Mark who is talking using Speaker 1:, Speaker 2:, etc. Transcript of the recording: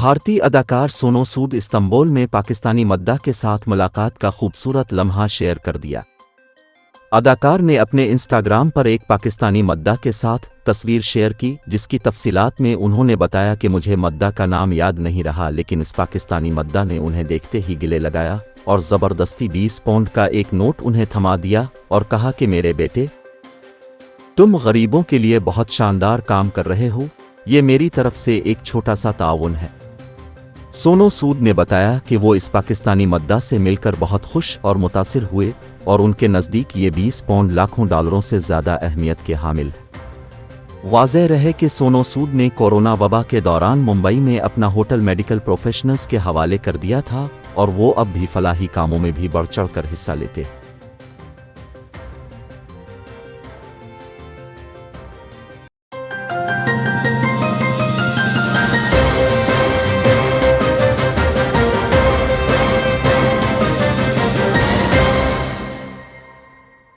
Speaker 1: भारतीय अदाकार सोनू सूद इस्तांबुल में पाकिस्तानी मद्दाह के साथ मुलाकात का खूबसूरत लम्हा शेयर कर दिया। अदाकार ने अपने इंस्टाग्राम पर एक पाकिस्तानी मद्दाह के साथ तस्वीर शेयर की, जिसकी तफसीलात में उन्होंने बताया कि मुझे मद्दाह का नाम याद नहीं रहा, लेकिन इस पाकिस्तानी मद्दाह ने उन्हें देखते ही गिले लगाया और ज़बरदस्ती 20 पाउंड का एक नोट उन्हें थमा दिया और कहा कि मेरे बेटे, तुम गरीबों के लिए बहुत शानदार काम कर रहे हो, ये मेरी तरफ से एक छोटा सा ताउन है। सोनू सूद ने बताया कि वो इस पाकिस्तानी मद्दाह से मिलकर बहुत खुश और मुतासिर हुए और उनके नज़दीक ये 20 पाउंड लाखों डॉलरों से ज़्यादा अहमियत के हामिल है। वाज़ेह रहे कि सोनू सूद ने कोरोना वबा के दौरान मुंबई में अपना होटल मेडिकल प्रोफेशनल्स के हवाले कर दिया था और वो अब भी फलाही कामों में भी बढ़ चढ़ कर हिस्सा लेते।